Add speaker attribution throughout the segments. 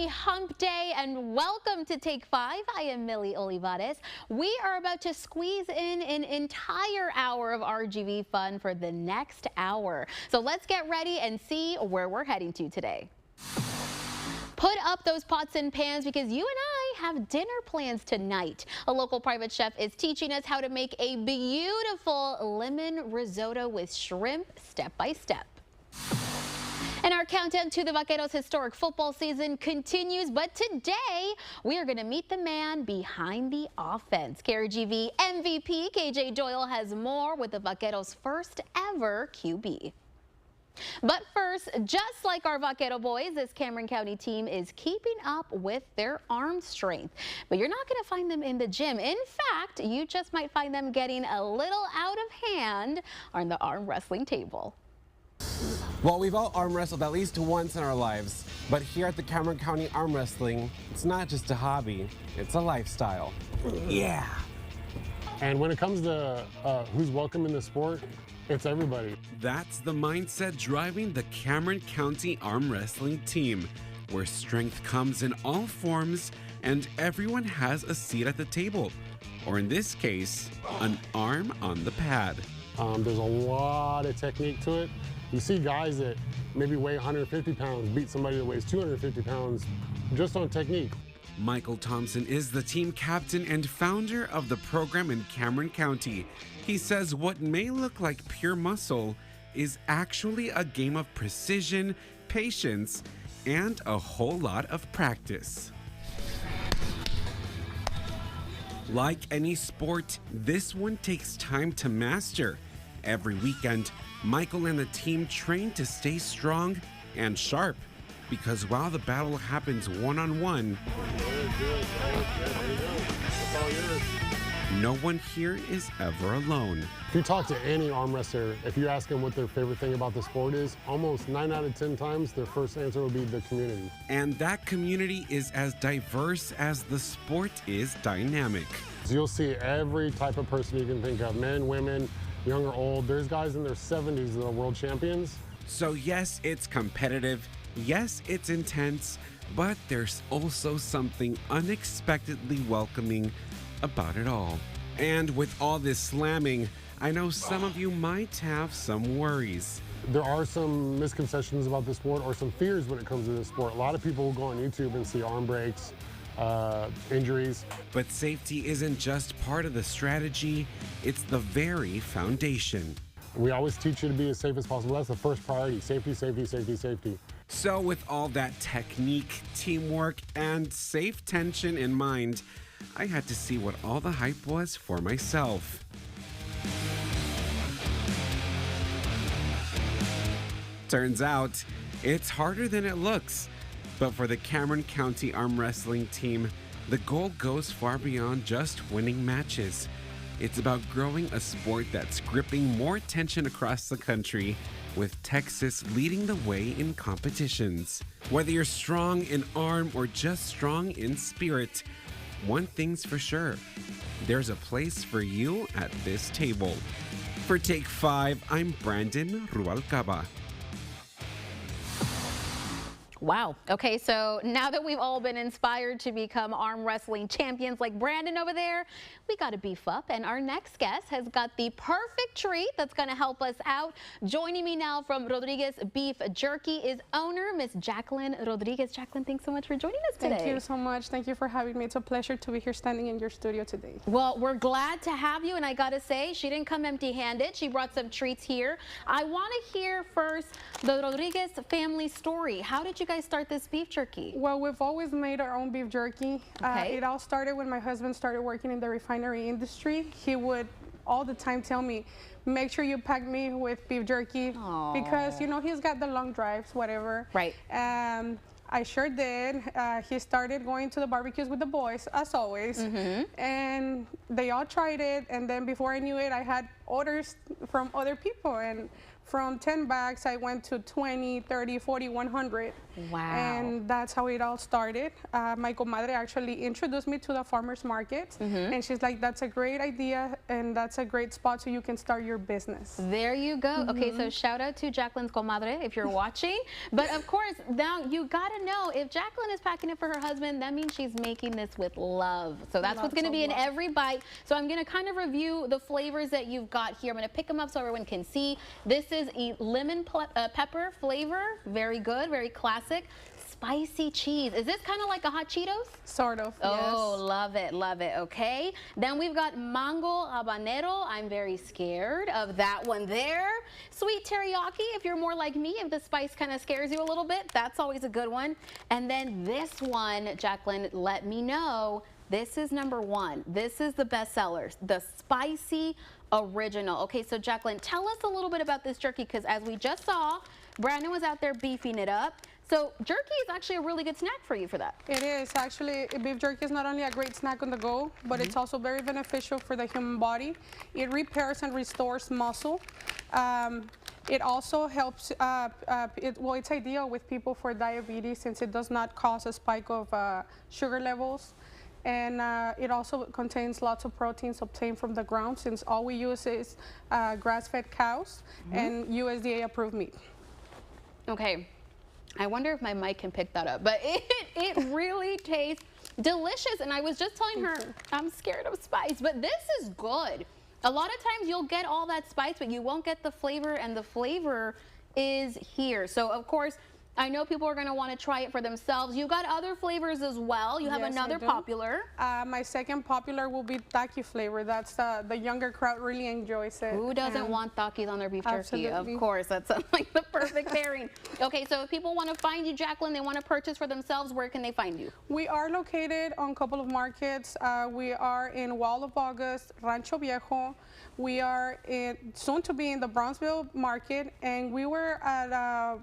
Speaker 1: hump day and welcome to Take 5. I am Millie Olivares. We are about to squeeze in an entire hour of RGV fun for the next hour. So let's get ready and see where we're heading to today. Put up those pots and pans because you and I have dinner plans tonight. A local private chef is teaching us how to make a beautiful lemon risotto with shrimp step by step. And our countdown to the Vaqueros' historic football season continues, but today we are going to meet the man behind the offense. KRGV MVP KJ Doyle has more with the Vaqueros' first ever QB. But first, just like our Vaquero boys, this Cameron County team is keeping up with their arm strength. But you're not going to find them in the gym. In fact, you just might find them getting a little out of hand on the arm wrestling table.
Speaker 2: Well, we've all arm wrestled at least once in our lives, but here at the Cameron County Arm Wrestling, it's not just a hobby, it's a lifestyle. Yeah.
Speaker 3: And when it comes to who's welcome in the sport, it's everybody.
Speaker 4: That's the mindset driving the Cameron County Arm Wrestling team, where strength comes in all forms and everyone has a seat at the table, or in this case, an arm on the pad.
Speaker 3: There's a lot of technique to it. You see guys that maybe weigh 150 pounds beat somebody that weighs 250 pounds just on technique.
Speaker 4: Michael Thompson is the team captain and founder of the program in Cameron County. He says what may look like pure muscle is actually a game of precision, patience, and a whole lot of practice. Like any sport, this one takes time to master. Every weekend, Michael and the team train to stay strong and sharp, because while the battle happens one-on-one, no one here is ever alone.
Speaker 3: If you talk to any arm wrestler, if you ask them what their favorite thing about the sport is, almost 9 out of 10 times their first answer will be the community.
Speaker 4: And that community is as diverse as the sport is dynamic.
Speaker 3: So you'll see every type of person you can think of, men, women, young or old. There's guys in their 70s that are world champions.
Speaker 4: So yes, it's competitive, yes, it's intense, but there's also something unexpectedly welcoming about it all. And with all this slamming, I know some of you might have some worries.
Speaker 3: There are some misconceptions about the sport or some fears when it comes to this sport. A lot of people will go on YouTube and see arm breaks, injuries.
Speaker 4: But safety isn't just part of the strategy, it's the very foundation.
Speaker 3: We always teach you to be as safe as possible. That's the first priority, safety, safety, safety, safety.
Speaker 4: So with all that technique, teamwork, and safe tension in mind, I had to see what all the hype was for myself. Turns out, it's harder than it looks. But for the Cameron County Arm Wrestling team, the goal goes far beyond just winning matches. It's about growing a sport that's gripping more attention across the country, with Texas leading the way in competitions. Whether you're strong in arm or just strong in spirit, one thing's for sure, there's a place for you at this table. For Take 5, I'm Brandon Rubalcaba.
Speaker 1: Wow. Okay, so now that we've all been inspired to become arm wrestling champions like Brandon over there, we got to beef up. And our next guest has got the perfect treat that's going to help us out. Joining me now from Rodriguez Beef Jerky is owner Miss Jacqueline Rodriguez. Jacqueline, thanks so much for joining us today.
Speaker 5: Thank you so much. Thank you for having me. It's a pleasure to be here standing in your studio today.
Speaker 1: Well, we're glad to have you. And I got to say, she didn't come empty-handed. She brought some treats here. I want to hear first the Rodriguez family story. How did you guys start this beef jerky?
Speaker 5: Well, we've always made our own beef jerky.
Speaker 1: Okay.
Speaker 5: It all started when my husband started working in the refinery industry. He would all the time tell me, make sure you pack me with beef jerky.
Speaker 1: Aww.
Speaker 5: Because, you know, he's got the long drives, whatever.
Speaker 1: Right.
Speaker 5: I sure did. He started going to the barbecues with the boys, as always. And they all tried it. And then before I knew it, I had orders from other people. And From 10 bags, I went to 20, 30, 40, 100.
Speaker 1: Wow.
Speaker 5: And that's how it all started. My comadre actually introduced me to the farmer's market. And she's like, that's a great idea, and that's a great spot so you can start your business.
Speaker 1: There you go. Okay, so shout out to Jacqueline's comadre if you're watching. But of course, now you gotta know, if Jacqueline is packing it for her husband, that means she's making this with love. So that's what's gonna be in every bite. So I'm gonna kind of review the flavors that you've got here. I'm gonna pick them up so everyone can see. This is a lemon pepper flavor. Very good, very classic. Spicy cheese. Is this kind of like a hot Cheetos?
Speaker 5: Sort of,
Speaker 1: Oh,
Speaker 5: yes.
Speaker 1: love it, love it. Okay. Then we've got mango habanero. I'm very scared of that one there. Sweet teriyaki, if you're more like me, if the spice kind of scares you a little bit, that's always a good one. And then this one, Jacqueline, let me know. This is number one. This is the best seller, the spicy original. Okay, so Jacqueline, tell us a little bit about this jerky, because as we just saw, Brandon was out there beefing it up. So jerky is actually a really good snack for you for that.
Speaker 5: It is. Actually, beef jerky is not only a great snack on the go, but it's also very beneficial for the human body. It repairs and restores muscle. It also helps, it's ideal with people for diabetes since it does not cause a spike of sugar levels. And it also contains lots of proteins obtained from the ground, since all we use is grass-fed cows and USDA approved meat.
Speaker 1: Okay, I wonder if my mic can pick that up, but it really tastes delicious. And I was just telling her, I'm scared of spice, but this is good. A lot of times you'll get all that spice, but you won't get the flavor, and the flavor is here. So of course, I know people are going to want to try it for themselves. You've got other flavors as well. You have
Speaker 5: Yes, I
Speaker 1: another
Speaker 5: do.
Speaker 1: popular.
Speaker 5: My second popular will be Taki flavor. That's the younger crowd really enjoys it.
Speaker 1: Who doesn't
Speaker 5: And
Speaker 1: want Takis on their beef jerky?
Speaker 5: Absolutely.
Speaker 1: Of course, that sounds like the perfect pairing. Okay, so if people want to find you, Jacqueline, they want to purchase for themselves, where can they find you?
Speaker 5: We are located on a couple of markets. We are in Wall of August, Rancho Viejo. We are soon to be in the Brownsville market, and we were at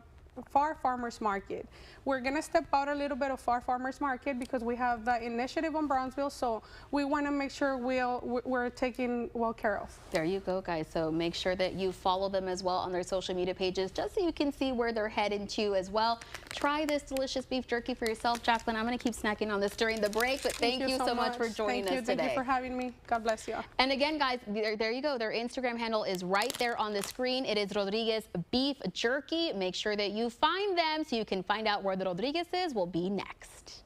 Speaker 5: Far Farmers Market. We're gonna step out a little bit of Far Farmers Market because we have the initiative on Brownsville, so we want to make sure we're taken well care of.
Speaker 1: There you go, guys. So make sure that you follow them as well on their social media pages, just so you can see where they're heading to as well. Try this delicious beef jerky for yourself, Jacqueline. I'm going to keep snacking on this during the break, but thank you so much for joining us today.
Speaker 5: Thank you for having me. God bless you.
Speaker 1: And again, guys, there you go. Their Instagram handle is right there on the screen. It is Rodriguez Beef Jerky. Make sure that you find them so you can find out where the Rodriguez is. Will be next.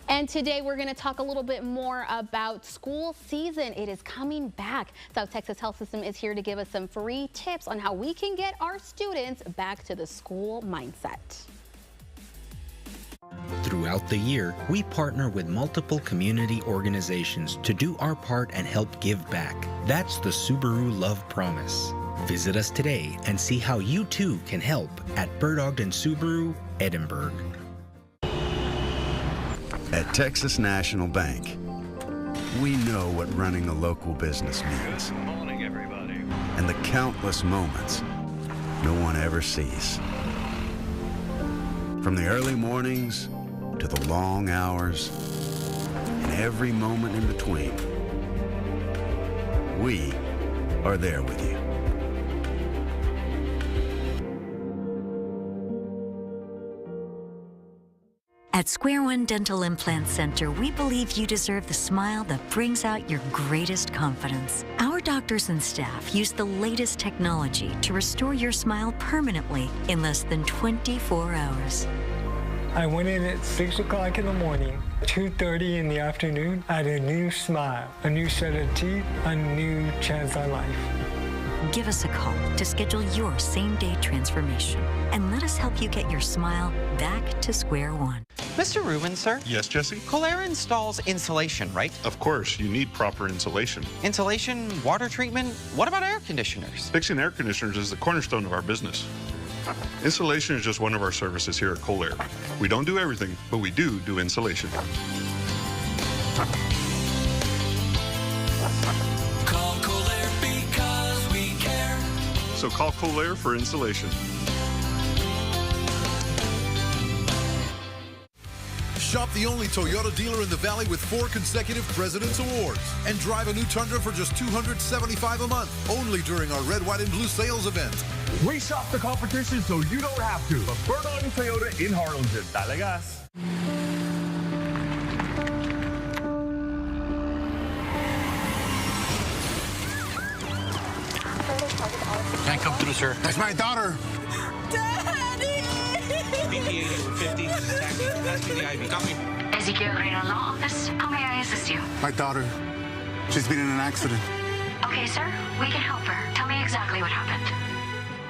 Speaker 1: And today we're going to talk a little bit more about school season. It is coming back. South Texas Health System is here to give us some free tips on how we can get our students back to the school mindset.
Speaker 6: Throughout the year, we partner with multiple community organizations to do our part and help give back. That's the Subaru Love Promise. Visit us today and see how you too can help at Bird Ogden Subaru, Edinburgh.
Speaker 7: At Texas National Bank, we know what running a local business means.
Speaker 8: Good morning, everybody.
Speaker 7: And the countless moments no one ever sees. From the early mornings to the long hours and every moment in between, we are there with you.
Speaker 9: At Square One Dental Implant Center, we believe you deserve the smile that brings out your greatest confidence. Our doctors and staff use the latest technology to restore your smile permanently in less than 24 hours.
Speaker 10: I went in at 6 o'clock in the morning, 2:30 in the afternoon. I had a new smile, a new set of teeth, a new chance on life.
Speaker 9: Give us a call to schedule your same-day transformation and let us help you get your smile back to square one.
Speaker 11: Mr. Rubin, sir?
Speaker 12: Yes, Jesse?
Speaker 11: Colera installs insulation, right?
Speaker 12: Of course, you need proper insulation.
Speaker 11: Insulation, water treatment, what about air conditioners?
Speaker 12: Fixing air conditioners is the cornerstone of our business. Insulation is just one of our services here at Colera. We don't do everything, but we do insulation.
Speaker 13: Call Colera because we care.
Speaker 12: So call Colera for insulation.
Speaker 8: Shop the only Toyota dealer in the Valley with 4 consecutive President's Awards. And drive a new Tundra for just $275 a month, only during our Red, White, and Blue sales event.
Speaker 14: We shop the competition so you don't have to. But Bernardi Toyota in Harlingen. Dale gas.
Speaker 15: Can't come through, sir.
Speaker 8: That's my daughter.
Speaker 15: BP 50, taxi, pass me the IV. Copy.
Speaker 9: Ezekiel Reina Law Office. How may I assist you?
Speaker 8: My daughter. She's been in an accident.
Speaker 9: Okay, sir. We can help her. Tell me exactly what happened.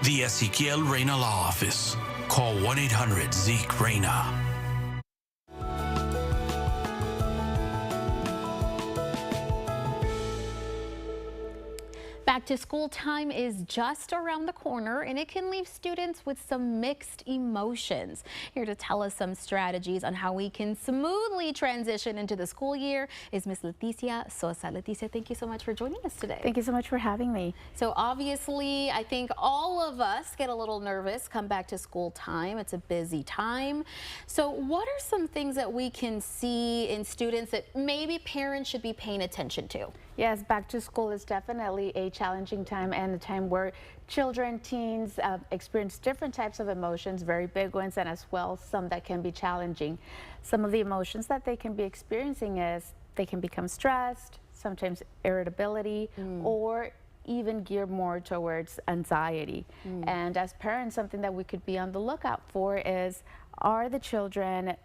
Speaker 13: The Ezekiel Reina Law Office. Call 1-800-ZEKE-REINA.
Speaker 1: Back to school time is just around the corner, and it can leave students with some mixed emotions. Here to tell us some strategies on how we can smoothly transition into the school year is Miss Leticia Sosa. Leticia, thank you so much for joining us today.
Speaker 16: Thank you so much for having me.
Speaker 1: So obviously, I think all of us get a little nervous come back to school time. It's a busy time. So what are some things that we can see in students that maybe parents should be paying attention to?
Speaker 16: Yes, back to school is definitely a challenging time, and a time where children, teens experience different types of emotions, very big ones, and as well some that can be challenging. Some of the emotions that they can be experiencing is they can become stressed, sometimes irritability, or even gear more towards anxiety. And as parents, something that we could be on the lookout for is, are the children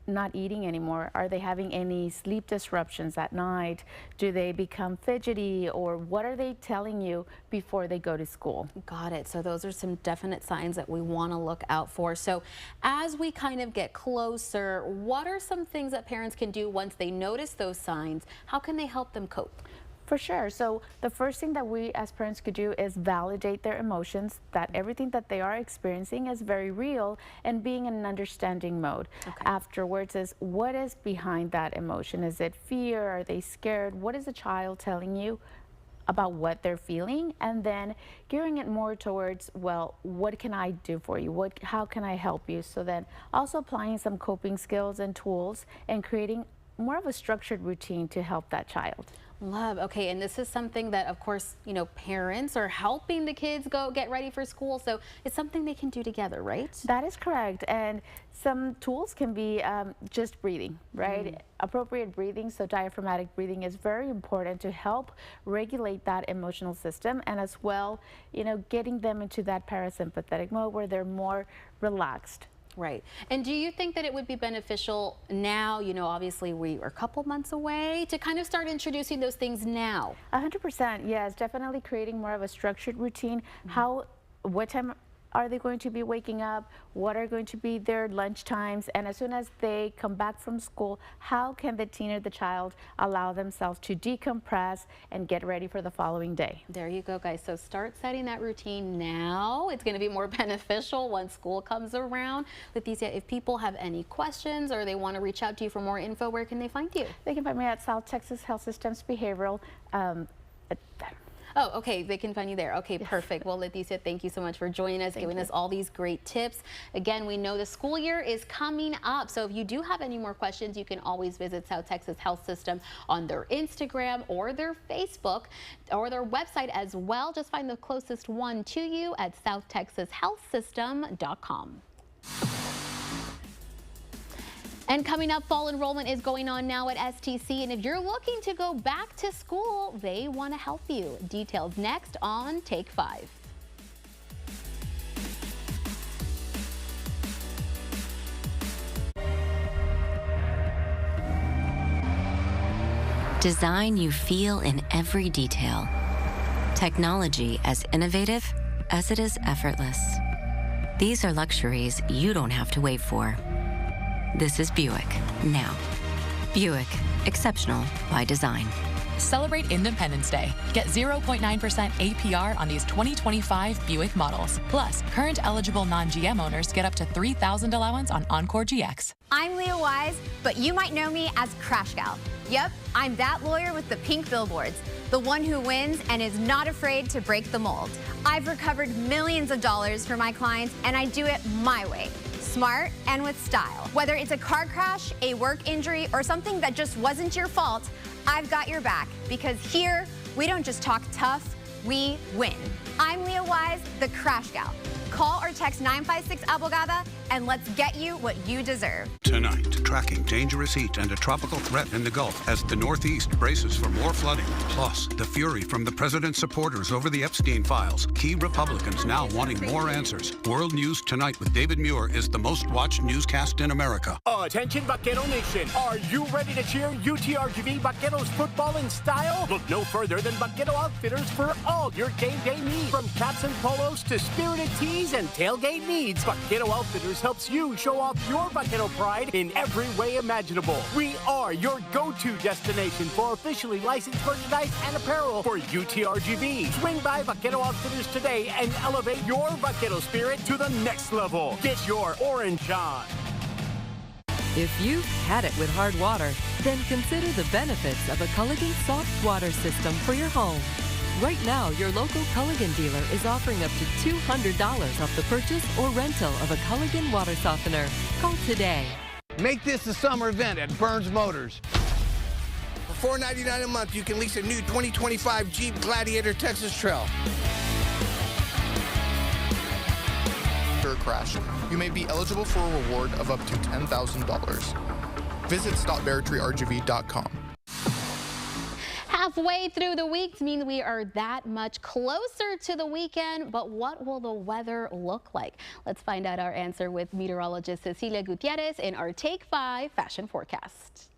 Speaker 16: not eating anymore? Are they having any sleep disruptions at night? Do they become fidgety, or what are they telling you before they go to school?
Speaker 1: Got it. So those are some definite signs that we want to look out for. So as we kind of get closer, what are some things that parents can do once they notice those signs? How can they help them cope?
Speaker 16: For sure. So the first thing that we as parents could do is validate their emotions, that everything that they are experiencing is very real, and being in an understanding mode. Afterwards is, what is behind that emotion? Is it fear? Are they scared? What is the child telling you about what they're feeling? And then gearing it more towards, well, what can I do for you? How can I help you? So then also applying some coping skills and tools and creating more of a structured routine to help that child.
Speaker 1: Love. Okay, and this is something that, of course, you know, parents are helping the kids go get ready for school, so it's something they can do together, right?
Speaker 16: That is correct. And some tools can be just breathing, right? Appropriate breathing, so diaphragmatic breathing is very important to help regulate that emotional system, and as well, you know, getting them into that parasympathetic mode where they're more relaxed.
Speaker 1: Right. And do you think that it would be beneficial now, you know, obviously we are a couple months away, to kind of start introducing those things now?
Speaker 16: 100%, yes. Definitely creating more of a structured routine. What time are they going to be waking up? What are going to be their lunch times? And as soon as they come back from school, how can the teen or the child allow themselves to decompress and get ready for the following day?
Speaker 1: There you go, guys. So start setting that routine now. It's going to be more beneficial once school comes around. Leticia, if people have any questions or they want to reach out to you for more info, where can they find you?
Speaker 16: They can find me at South Texas Health Systems Behavioral.
Speaker 1: Oh, okay, they can find you there. Okay, perfect. Well, Leticia, thank you so much for joining us, giving us all these great tips. Again, we know the school year is coming up, so if you do have any more questions, you can always visit South Texas Health System on their Instagram or their Facebook or their website as well. Just find the closest one to you at southtexashealthsystem.com. And coming up, fall enrollment is going on now at STC, and if you're looking to go back to school, they want to help you. Details next on Take 5.
Speaker 17: Design you feel in every detail. Technology as innovative as it is effortless. These are luxuries you don't have to wait for. This is Buick, now. Buick, exceptional by design.
Speaker 18: Celebrate Independence Day. Get 0.9% APR on these 2025 Buick models. Plus, current eligible non-GM owners get up to $3,000 allowance on Encore GX.
Speaker 19: I'm Leah Wise, but you might know me as Crash Gal. Yep, I'm that lawyer with the pink billboards, the one who wins and is not afraid to break the mold. I've recovered millions of dollars for my clients, and I do it my way. smart and with style. Whether it's a car crash, a work injury, or something that just wasn't your fault, I've got your back, because here, we don't just talk tough, we win. I'm Leah Wise, the Crash Gal. Call or text 956 Abogada and let's get you what you deserve.
Speaker 20: Tonight, tracking dangerous heat and a tropical threat in the Gulf as the Northeast braces for more flooding. Plus, the fury from the president's supporters over the Epstein files. Key Republicans now wanting more answers. World News Tonight with David Muir is the most watched newscast in America.
Speaker 21: Attention Vaquero Nation, are you ready to cheer UTRGV Vaqueros football in style? Look no further than Vaquero Outfitters for all your game day needs. From caps and polos to spirited tees and tailgate needs, Vaquero Outfitters helps you show off your Vaquero pride in every way imaginable. We are your go-to destination for officially licensed merchandise and apparel for UTRGV. Swing by Vaquero Outfitters today and elevate your Vaquero spirit to the next level. Get your orange on.
Speaker 22: If you've had it with hard water, then consider the benefits of a Culligan soft water system for your home. Right now, your local Culligan dealer is offering up to $200 off the purchase or rental of a Culligan water softener. Call today.
Speaker 23: Make this a summer event at Burns Motors. For $4.99 a month, you can lease a new 2025 Jeep Gladiator Texas Trail.
Speaker 24: Crash, you may be eligible for a reward of up to $10,000. Visit stopbarrietrrgv.com.
Speaker 1: Halfway through the week means we are that much closer to the weekend, but what will the weather look like? Let's find out our answer with meteorologist Cecilia Gutierrez in our Take 5 fashion forecast.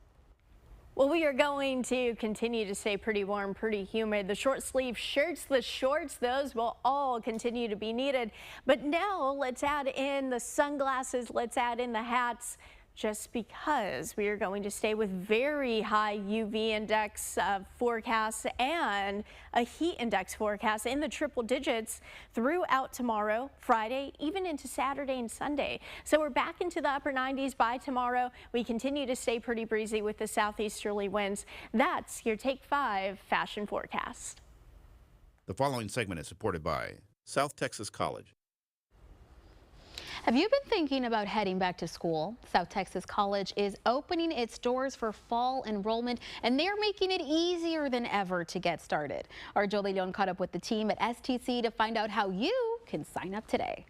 Speaker 25: Well, we are going to continue to stay pretty warm, pretty humid. The short sleeve shirts, the shorts, those will all continue to be needed. But now let's add in the sunglasses, let's add in the hats, just because we are going to stay with very high UV index forecasts and a heat index forecast in the triple digits throughout tomorrow, Friday, even into Saturday and Sunday. So we're back into the upper 90s by tomorrow. We continue to stay pretty breezy with the southeasterly winds. That's your Take 5 fashion forecast.
Speaker 26: The following segment is supported by South Texas College.
Speaker 1: Have you been thinking about heading back to school? South Texas College is opening its doors for fall enrollment, and they're making it easier than ever to get started. Our Joe De Leon caught up with the team at STC to find out how you can sign up today.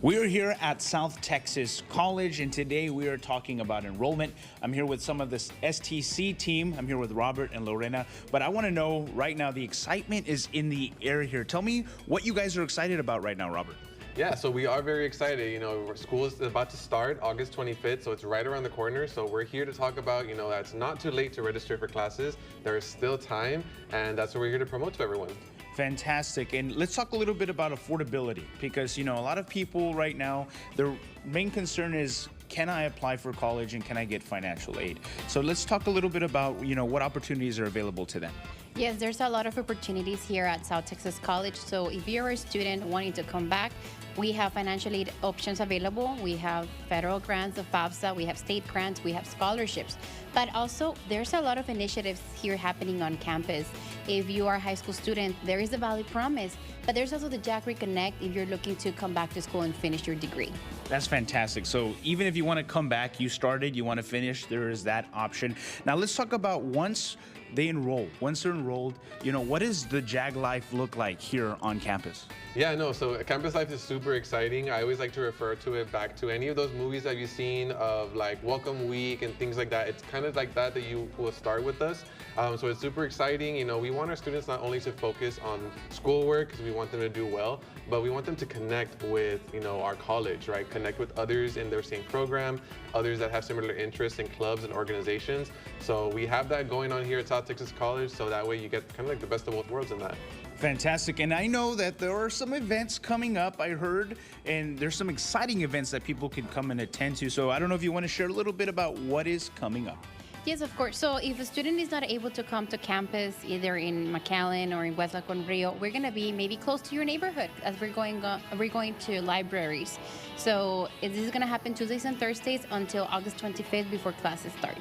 Speaker 27: We are here at South Texas College, and today we are talking about enrollment. I'm here with some of this STC team. I'm here with Robert and Lorena, but I want to know right now, the excitement is in the air here. Tell me what you guys are excited about right now, Robert.
Speaker 28: Yeah, so we are very excited. You know, school is about to start August 25th, so it's right around the corner. So we're here to talk about, you know, that it's not too late to register for classes. There is still time, and that's what we're here to promote to everyone.
Speaker 27: Fantastic. And let's talk a little bit about affordability, because, you know, a lot of people right now, their main concern is, can I apply for college and can I get financial aid? So let's talk a little bit about, you know, what opportunities are available to them.
Speaker 29: Yes, there's a lot of opportunities here at South Texas College. So if you're a student wanting to come back, we have financial aid options available. We have federal grants of FAFSA, we have state grants, we have scholarships. But also, there's a lot of initiatives here happening on campus. If you are a high school student, there is the Valley Promise, but there's also the Jack Reconnect if you're looking to come back to school and finish your degree.
Speaker 27: That's fantastic. So even if you want to come back, you started, you want to finish, there is that option. Now let's talk about once they're enrolled, you know, what does the JAG life look like here on campus?
Speaker 28: Yeah, no, so campus life is super exciting. I always like to refer to it back to any of those movies that you've seen of like Welcome Week and things like that. It's kind of like that you will start with us. So it's super exciting. You know, we want our students not only to focus on schoolwork, because we want them to do well, but we want them to connect with, you know, our college, right? Connect with others in their same program, others that have similar interests in clubs and organizations. So we have that going on here at South Texas College, so that way you get kind of like the best of both worlds in that.
Speaker 27: Fantastic. And I know that there are some events coming up, I heard, and there's some exciting events that people can come and attend to. So I don't know if you want to share a little bit about what is coming up.
Speaker 29: Yes, of course. So if a student is not able to come to campus, either in McAllen or in West La Con Rio, we're going to be maybe close to your neighborhood as we're going to libraries. So this is going to happen Tuesdays and Thursdays until August 25th before classes start.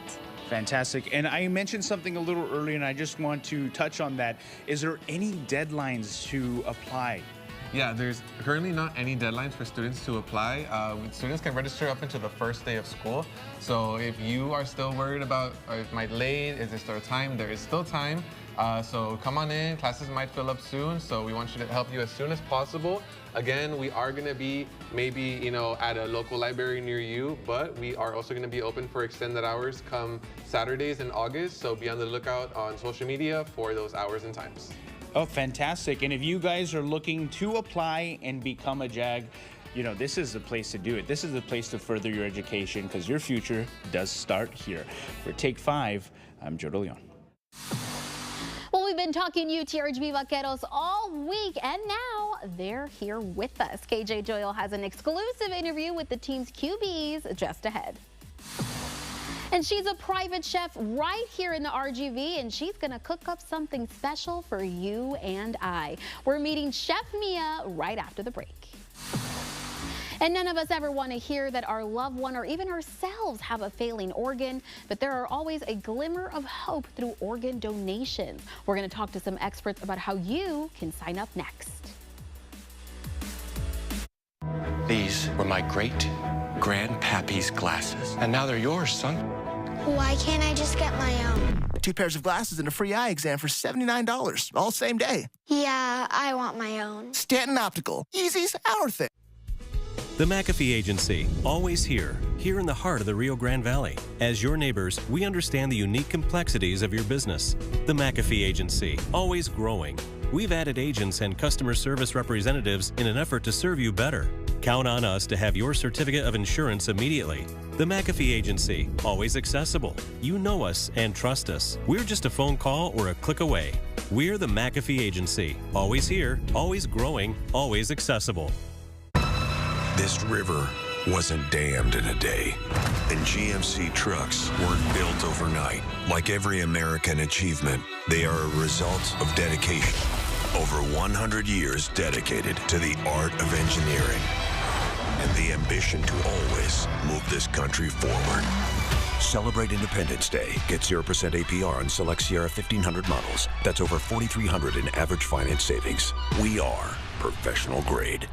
Speaker 27: Fantastic. And I mentioned something a little earlier, and I just want to touch on that. Is there any deadlines to apply?
Speaker 28: Yeah, there's currently not any deadlines for students to apply. Students can register up until the first day of school. So if you are still worried about, am I late? Is there still time? There is still time. So come on in, classes might fill up soon. So we want you to help you as soon as possible. Again, we are gonna be maybe, at a local library near you, but we are also gonna be open for extended hours come Saturdays in August. So be on the lookout on social media for those hours and times.
Speaker 27: Oh, fantastic. And if you guys are looking to apply and become a JAG, this is the place to do it. This is the place to further your education because your future does start here. For Take 5, I'm Joe DeLeon.
Speaker 1: Well, we've been talking UTRGV Vaqueros all week, and now they're here with us. KJ Doyle has an exclusive interview with the team's QBs just ahead. And she's a private chef right here in the RGV, and she's going to cook up something special for you and I. We're meeting Chef Mia right after the break. And none of us ever want to hear that our loved one or even ourselves have a failing organ, but there are always a glimmer of hope through organ donations. We're going to talk to some experts about how you can sign up next.
Speaker 2: These were my great-grandpappy's glasses, and now they're yours, son.
Speaker 3: Why can't I just get my own?
Speaker 4: 2 pairs of glasses and a free eye exam for $79, all same day.
Speaker 3: Yeah, I want my own.
Speaker 4: Stanton Optical, easy's our thing.
Speaker 5: The McAfee Agency, always here in the heart of the Rio Grande Valley. As your neighbors, we understand the unique complexities of your business. The McAfee Agency, always growing. We've added agents and customer service representatives in an effort to serve you better. Count on us to have your certificate of insurance immediately. The McAfee Agency, always accessible. You know us and trust us. We're just a phone call or a click away. We're the McAfee Agency, always here, always growing, always accessible.
Speaker 6: This river wasn't dammed in a day, and GMC trucks weren't built overnight. Like every American achievement, they are a result of dedication. Over 100 years dedicated to the art of engineering and the ambition to always move this country forward. Celebrate Independence Day. Get 0% APR on select Sierra 1500 models. That's over $4,300 in average finance savings. We are professional grade.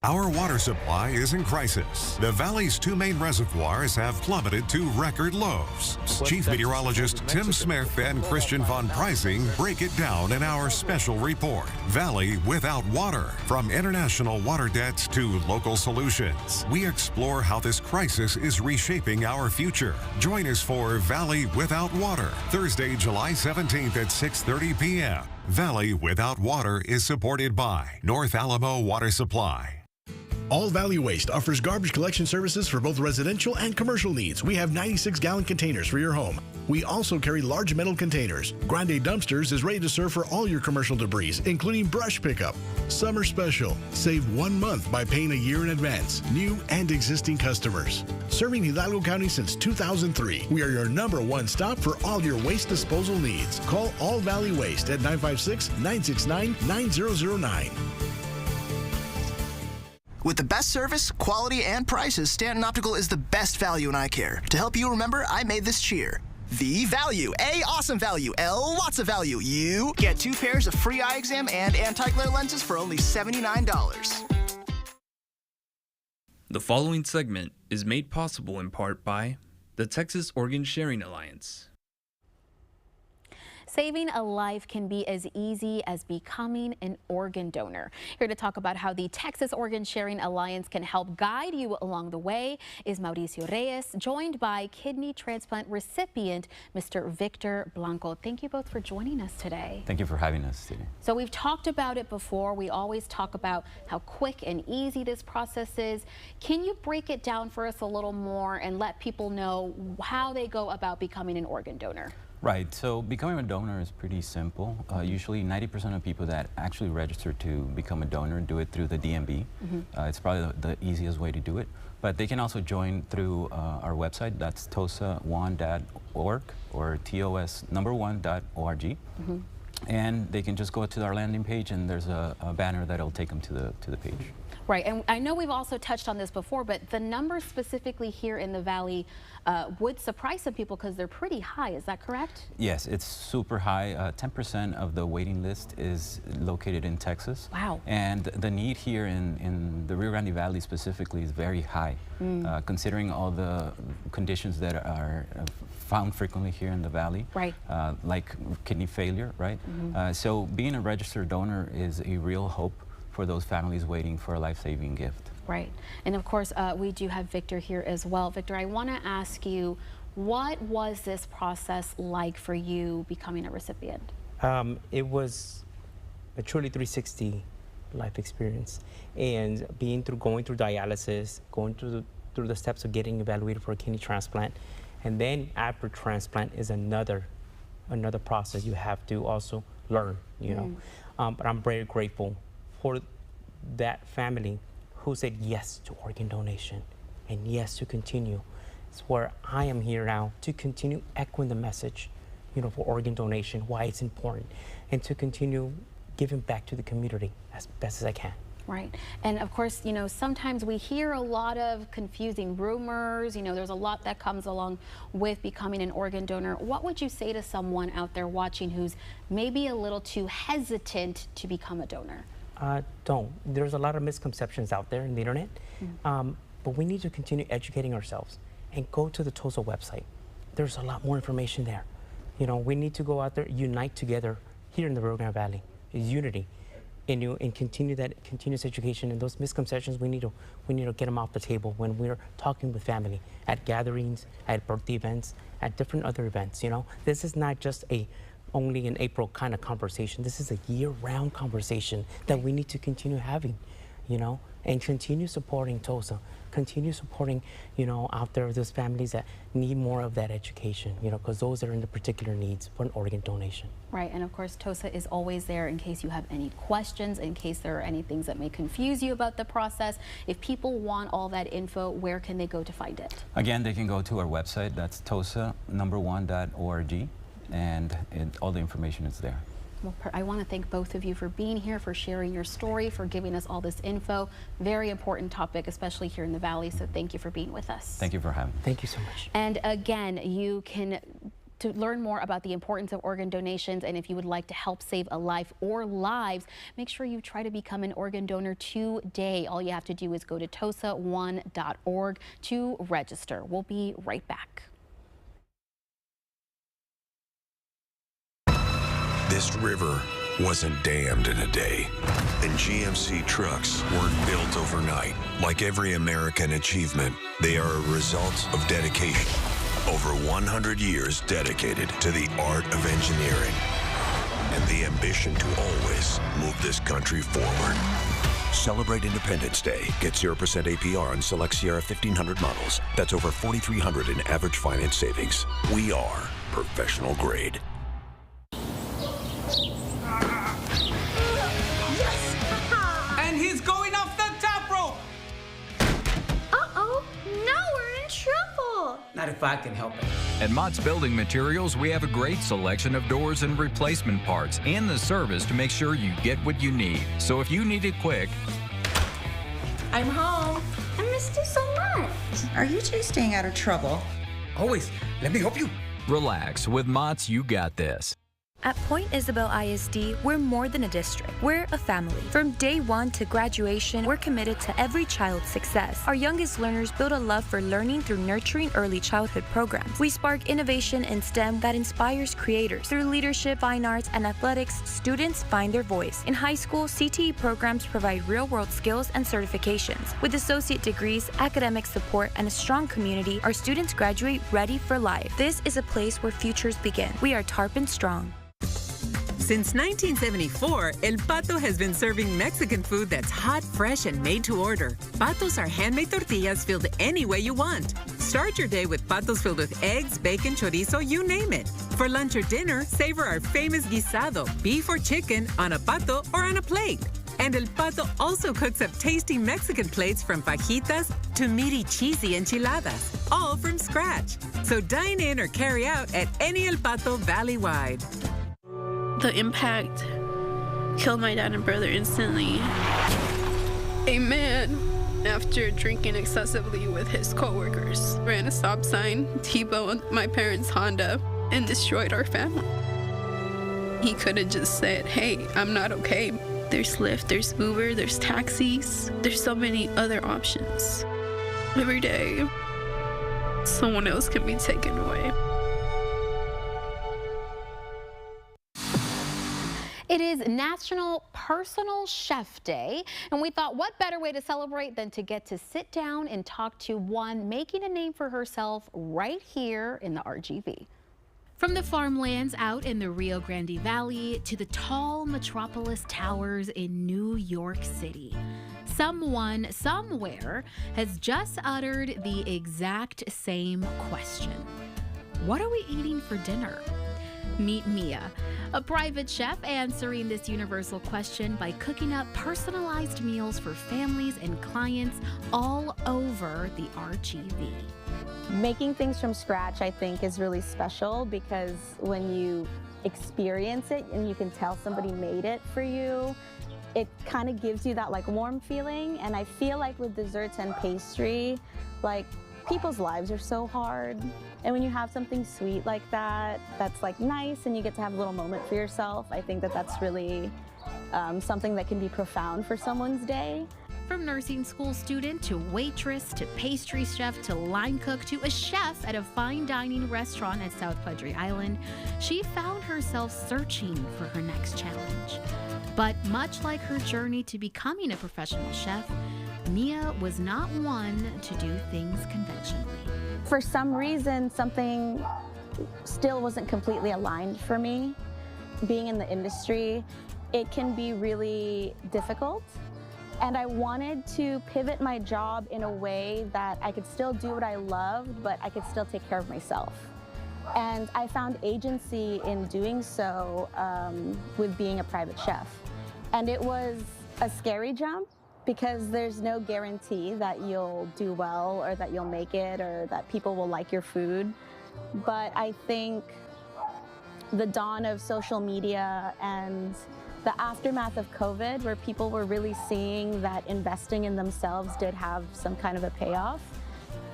Speaker 7: Our water supply is in crisis. The valley's 2 main reservoirs have plummeted to record lows. Chief Meteorologist Tim Smith and Christian von Preising break it down in our special report, Valley Without Water. From international water debts to local solutions, we explore how this crisis is reshaping our future. Join us for Valley Without Water, Thursday, July 17th at 6:30 p.m. Valley Without Water is supported by North Alamo Water Supply.
Speaker 10: All Valley Waste offers garbage collection services for both residential and commercial needs. We have 96-gallon containers for your home. We also carry large metal containers. Grande Dumpsters is ready to serve for all your commercial debris, including brush pickup. Summer special. Save 1 month by paying a year in advance. New and existing customers. Serving Hidalgo County since 2003. We are your #1 stop for all your waste disposal needs. Call All Valley Waste at 956-969-9009.
Speaker 4: With the best service, quality, and prices, Stanton Optical is the best value in eye care. To help you remember, I made this cheer. The value. A, awesome value. L, lots of value. You get 2 pairs of free eye exam and anti-glare lenses for only $79.
Speaker 11: The following segment is made possible in part by the Texas Organ Sharing Alliance.
Speaker 1: Saving a life can be as easy as becoming an organ donor. Here to talk about how the Texas Organ Sharing Alliance can help guide you along the way is Mauricio Reyes, joined by kidney transplant recipient Mr. Victor Blanco. Thank you both for joining us today.
Speaker 12: Thank you for having us today.
Speaker 1: So we've talked about it before. We always talk about how quick and easy this process is. Can you break it down for us a little more and let people know how they go about becoming an organ donor?
Speaker 12: Right, so becoming a donor is pretty simple. Usually 90% of people that actually register to become a donor do it through the DMV. It's probably the easiest way to do it. But they can also join through our website, that's tosa1.org or TOS1.org. And they can just go to our landing page and there's a banner that'll take them to the page.
Speaker 1: Right, and I know we've also touched on this before, but the numbers specifically here in the Valley would surprise some people because they're pretty high. Is that correct?
Speaker 12: Yes, it's super high. 10% of the waiting list is located in Texas.
Speaker 1: Wow.
Speaker 12: And the need here in the Rio Grande Valley specifically is very high, considering all the conditions that are found frequently here in the Valley,
Speaker 1: right?
Speaker 12: Like kidney failure, right? So being a registered donor is a real hope for those families waiting for a life-saving gift.
Speaker 1: Right. And of course, we do have Victor here as well. Victor, I want to ask you, what was this process like for you becoming a recipient?
Speaker 8: It was a truly 360 life experience. And going through dialysis, going through the steps of getting evaluated for a kidney transplant, and then after transplant is another process you have to also learn, you know. But I'm very grateful for that family who said yes to organ donation and yes to continue. It's where I am here now to continue echoing the message, you know, for organ donation, why it's important, and to continue giving back to the community as best as I can.
Speaker 1: Right. And of course, you know, sometimes we hear a lot of confusing rumors. You know, there's a lot that comes along with becoming an organ donor. What would you say to someone out there watching who's maybe a little too hesitant to become a donor?
Speaker 8: Don't. There's a lot of misconceptions out there in the internet, but we need to continue educating ourselves and go to the TOSA website. There's a lot more information there. You know, we need to go out there, unite together here in the Rio Grande Valley. It's unity, and continue that continuous education. And those misconceptions, we need to get them off the table when we're talking with family at gatherings, at birthday events, at different other events. You know, this is not just only in April kind of conversation. This is a year-round conversation that we need to continue having, you know, and continue supporting TOSA, continue supporting, you know, out there those families that need more of that education, you know, because those are in the particular needs for an organ donation.
Speaker 1: Right, and of course TOSA is always there in case you have any questions, in case there are any things that may confuse you about the process. If people want all that info, where can they go to find it?
Speaker 12: Again, they can go to our website, that's tosa1.org. And all the information is there.
Speaker 1: Well, I want to thank both of you for being here, for sharing your story, for giving us all this info. Very important topic, especially here in the Valley, so thank you for being with us.
Speaker 12: Thank you for having me.
Speaker 8: Thank you so much.
Speaker 1: And again, you can to learn more about the importance of organ donations, and if you would like to help save a life or lives, make sure you try to become an organ donor today. All you have to do is go to tosa1.org to register. We'll be right back.
Speaker 6: This river wasn't dammed in a day, and GMC trucks weren't built overnight. Like every American achievement, they are a result of dedication. Over 100 years dedicated to the art of engineering and the ambition to always move this country forward. Celebrate Independence Day. Get 0% APR on select Sierra 1500 models. That's over $4,300 in average finance savings. We are professional grade.
Speaker 9: And he's going off the top rope!
Speaker 3: Uh-oh, now we're in trouble!
Speaker 9: Not if I can help it.
Speaker 13: At Mott's Building Materials, we have a great selection of doors and replacement parts and the service to make sure you get what you need. So if you need it quick,
Speaker 3: I'm home. I missed you so much.
Speaker 14: Are you two staying out of trouble?
Speaker 9: Always. Let me help you.
Speaker 13: relax. With Mott's, you got this.
Speaker 15: At Point Isabel ISD, we're more than a district. We're a family. From day one to graduation, we're committed to every child's success. Our youngest learners build a love for learning through nurturing early childhood programs. We spark innovation in STEM that inspires creators. Through leadership, fine arts, and athletics, students find their voice. In high school, CTE programs provide real-world skills and certifications. With associate degrees, academic support, and a strong community, our students graduate ready for life. This is a place where futures begin. We are Tarpon Strong.
Speaker 16: Since 1974, El Pato has been serving Mexican food that's hot, fresh, and made to order. Patos are handmade tortillas filled any way you want. Start your day with Patos filled with eggs, bacon, chorizo, you name it. For lunch or dinner, savor our famous guisado, beef or chicken, on a pato or on a plate. And El Pato also cooks up tasty Mexican plates from fajitas to meaty, cheesy enchiladas, all from scratch. So dine in or carry out at any El Pato Valley-wide.
Speaker 17: The impact killed my dad and brother instantly. A man, after drinking excessively with his coworkers, ran a stop sign, T-boned my parents' Honda, and destroyed our family. He could have just said, hey, I'm not okay. There's Lyft, there's Uber, there's taxis. There's so many other options. Every day, someone else can be taken away.
Speaker 1: It is National Personal Chef Day, and we thought what better way to celebrate than to get to sit down and talk to one making a name for herself right here in the RGV. From the farmlands out in the Rio Grande Valley to the tall metropolis towers in New York City, someone somewhere has just uttered the exact same question. What are we eating for dinner? Meet Mia, a private chef answering this universal question by cooking up personalized meals for families and clients all over the RGV.
Speaker 18: Making things from scratch, I think, is really special because when you experience it and you can tell somebody made it for you, it kind of gives you that like warm feeling. And I feel like with desserts and pastry, like people's lives are so hard. And when you have something sweet like that, that's like nice and you get to have a little moment for yourself, I think that that's really something that can be profound for someone's day.
Speaker 1: From nursing school student to waitress to pastry chef to line cook to a chef at a fine dining restaurant at South Padre Island, she found herself searching for her next challenge. But much like her journey to becoming a professional chef, Mia was not one to do things conventionally.
Speaker 18: For some reason, something still wasn't completely aligned for me. Being in the industry, it can be really difficult. And I wanted to pivot my job in a way that I could still do what I loved, but I could still take care of myself. And I found agency in doing so with being a private chef. And it was a scary jump because there's no guarantee that you'll do well or that you'll make it or that people will like your food. But I think the dawn of social media and the aftermath of COVID, where people were really seeing that investing in themselves did have some kind of a payoff,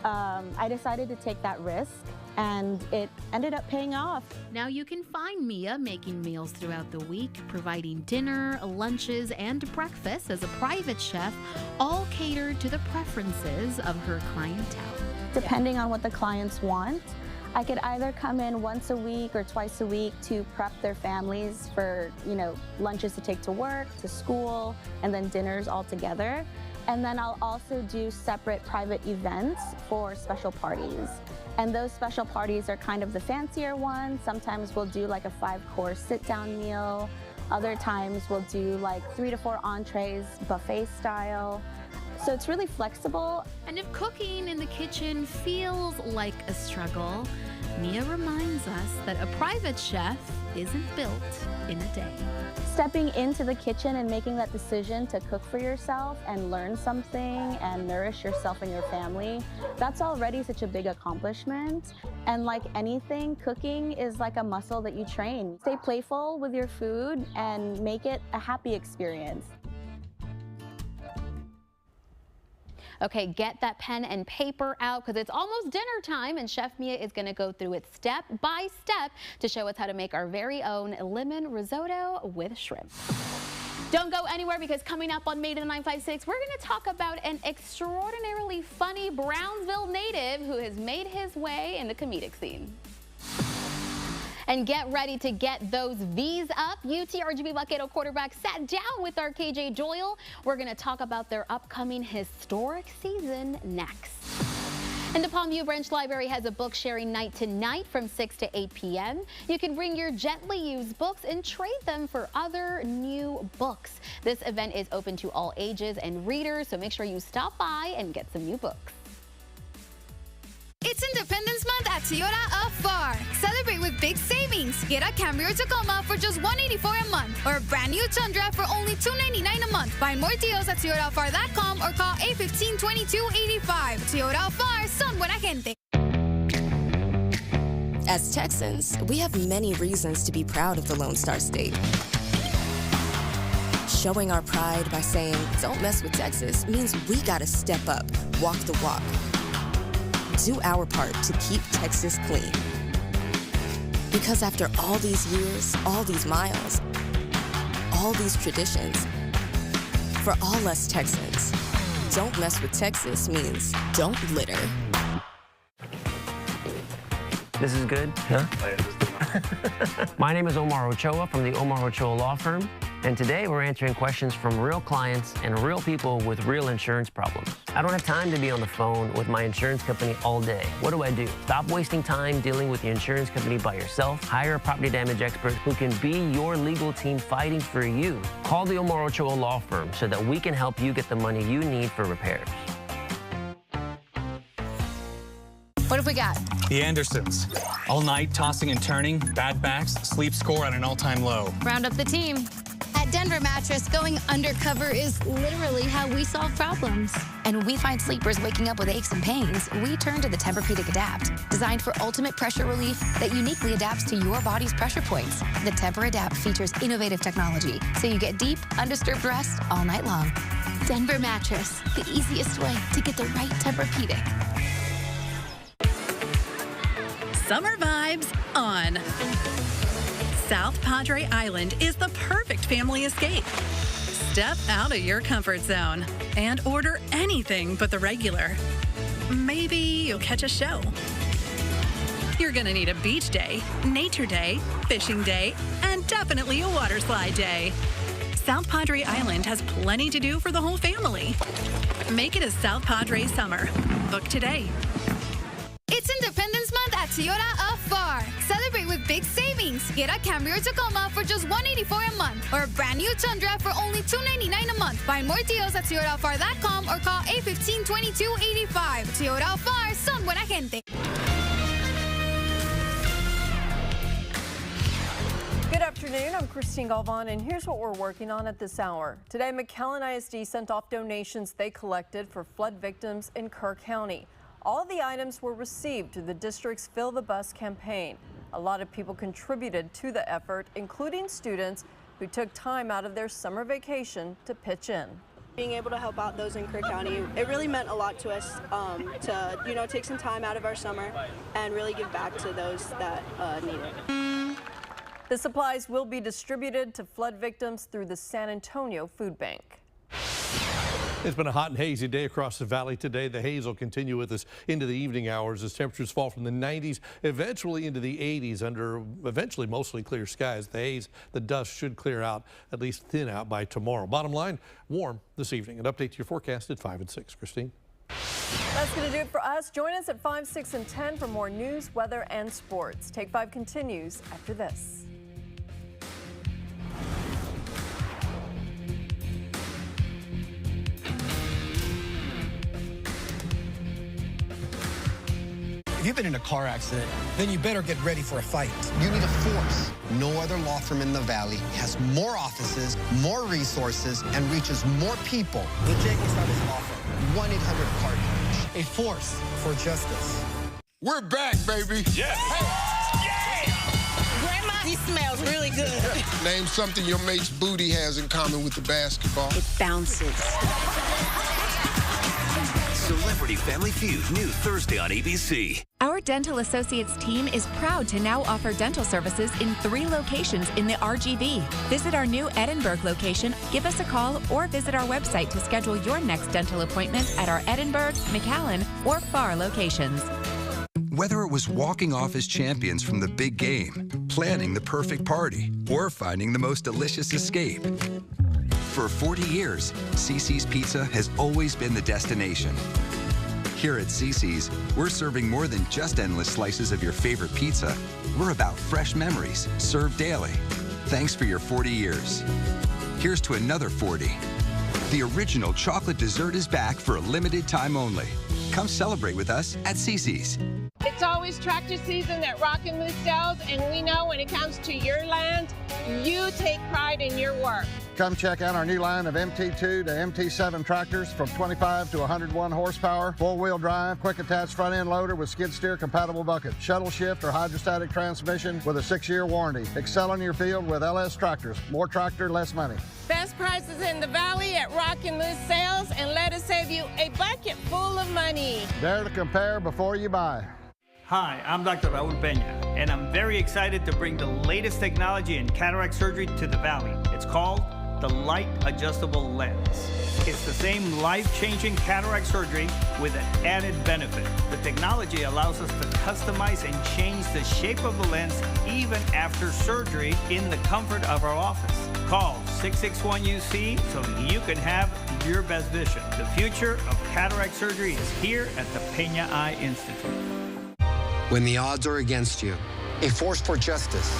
Speaker 18: I decided to take that risk, and it ended up paying off.
Speaker 1: Now you can find Mia making meals throughout the week, providing dinner, lunches, and breakfast as a private chef, all catered to the preferences of her clientele.
Speaker 18: Depending on what the clients want, I could either come in once a week or twice a week to prep their families for, lunches to take to work, to school, and then dinners all together. And then I'll also do separate private events for special parties. And those special parties are kind of the fancier ones. Sometimes we'll do like a 5-course sit-down meal. Other times we'll do like 3 to 4 entrees, buffet style. So it's really flexible.
Speaker 1: And if cooking in the kitchen feels like a struggle, Mia reminds us that a private chef isn't built in a day.
Speaker 18: Stepping into the kitchen and making that decision to cook for yourself and learn something and nourish yourself and your family, that's already such a big accomplishment. And like anything, cooking is like a muscle that you train. Stay playful with your food and make it a happy experience.
Speaker 1: Okay, get that pen and paper out because it's almost dinner time and Chef Mia is going to go through it step by step to show us how to make our very own lemon risotto with shrimp. Don't go anywhere because coming up on Made in 956, we're going to talk about an extraordinarily funny Brownsville native who has made his way in the comedic scene. And get ready to get those V's up. UTRGV Vaquero quarterback sat down with our KJ Doyle. We're going to talk about their upcoming historic season next. And the Palm View Branch Library has a book sharing night tonight from 6 to 8 p.m. You can bring your gently used books and trade them for other new books. This event is open to all ages and readers, so make sure you stop by and get some new books.
Speaker 19: It's Independence Month at Toyota of FAR. Celebrate with big savings. Get a Camry or Tacoma for just $184 a month or a brand new Tundra for only $299 a month. Find more deals at ToyotaFAR.com or call 815-2285. Toyota of FAR, son buena gente.
Speaker 20: As Texans, we have many reasons to be proud of the Lone Star State. Showing our pride by saying, don't mess with Texas, means we gotta step up, walk the walk. Do our part to keep Texas clean. Because after all these years, all these miles, all these traditions, for all us Texans, don't mess with Texas means don't litter.
Speaker 21: This is good? Huh? My name is Omar Ochoa from the Omar Ochoa Law Firm, and today we're answering questions from real clients and real people with real insurance problems. I don't have time to be on the phone with my insurance company all day. What do I do? Stop wasting time dealing with the insurance company by yourself. Hire a property damage expert who can be your legal team fighting for you. Call the Omar Ochoa Law Firm so that we can help you get the money you need for repairs.
Speaker 22: What have we got?
Speaker 23: The Andersons. All night, tossing and turning, bad backs, sleep score at an all-time low.
Speaker 19: Round up the team. At Denver Mattress, going undercover is literally how we solve problems.
Speaker 22: And when we find sleepers waking up with aches and pains, we turn to the Tempur-Pedic Adapt, designed for ultimate pressure relief that uniquely adapts to your body's pressure points. The Tempur-Adapt features innovative technology, so you get deep, undisturbed rest all night long.
Speaker 19: Denver Mattress, the easiest way to get the right Tempur-Pedic.
Speaker 24: Summer vibes on. South Padre Island is the perfect family escape. Step out of your comfort zone and order anything but the regular. Maybe you'll catch a show. You're gonna need a beach day, nature day, fishing day, and definitely a water slide day. South Padre Island has plenty to do for the whole family. Make it a South Padre summer. Book today.
Speaker 19: It's Independence Month at Toyota of FAR. Celebrate with big savings. Get a Camry or Tacoma for just $184 a month, or a brand new Tundra for only $299 a month. Find more deals at ToyotaFAR.com or call 815-2285. Toyota of FAR, son buena gente.
Speaker 25: Good afternoon, I'm Christine Galvan, and here's what we're working on at this hour. Today, McAllen ISD sent off donations they collected for flood victims in Kerr County. All of the items were received through the district's Fill the Bus campaign. A lot of people contributed to the effort, including students who took time out of their summer vacation to pitch in.
Speaker 26: Being able to help out those in Kerr County, it really meant a lot to us to take some time out of our summer and really give back to those that need it.
Speaker 25: The supplies will be distributed to flood victims through the San Antonio Food Bank.
Speaker 28: It's been a hot and hazy day across the valley today. The haze will continue with us into the evening hours as temperatures fall from the 90s, eventually into the 80s under eventually mostly clear skies. The haze, the dust should clear out, at least thin out by tomorrow. Bottom line, warm this evening. An update to your forecast at 5 and 6. Christine?
Speaker 25: That's going to do it for us. Join us at 5, 6, and 10 for more news, weather, and sports. Take 5 continues after this.
Speaker 29: If you've been in a car accident, then you better get ready for a fight. You need a force. No other law firm in the Valley has more offices, more resources, and reaches more people than Jacobs Brothers Law Firm. 1-800-PARTNER. A force for justice.
Speaker 30: We're back, baby.
Speaker 29: Yeah.
Speaker 30: Hey.
Speaker 31: Grandma, he smells really good.
Speaker 30: Name something your mate's booty has in common with the basketball.
Speaker 31: It bounces.
Speaker 32: Celebrity Family Feud, new Thursday on ABC.
Speaker 33: Our Dental Associates team is proud to now offer dental services in 3 locations in the RGV. Visit our new Edinburgh location, give us a call, or visit our website to schedule your next dental appointment at our Edinburgh, McAllen, or FAR locations.
Speaker 34: Whether it was walking off as champions from the big game, planning the perfect party, or finding the most delicious escape. For 40 years, CiCi's Pizza has always been the destination. Here at CiCi's, we're serving more than just endless slices of your favorite pizza. We're about fresh memories, served daily. Thanks for your 40 years. Here's to another 40. The original chocolate dessert is back for a limited time only. Come celebrate with us at CiCi's.
Speaker 35: It's always tractor season at Rockin' Moose Dells, and we know when it comes to your land, you take pride in your work.
Speaker 2: Come check out our new line of MT2 to MT7 tractors from 25 to 101 horsepower, four-wheel drive, quick attach front-end loader with skid steer compatible bucket, shuttle shift or hydrostatic transmission with a 6-year warranty. Excel in your field with LS Tractors. More tractor, less money.
Speaker 35: Best prices in the Valley at Rockin' Loose Sales, and let us save you a bucket full of money.
Speaker 2: Dare to compare before you buy.
Speaker 3: Hi, I'm Dr. Raul Peña, and I'm very excited to bring the latest technology in cataract surgery to the Valley. It's called the Light Adjustable Lens. It's the same life-changing cataract surgery with an added benefit. The technology allows us to customize and change the shape of the lens even after surgery in the comfort of our office. Call 661-UC so you can have your best vision. The future of cataract surgery is here at the Peña Eye Institute.
Speaker 29: When the odds are against you, a force for justice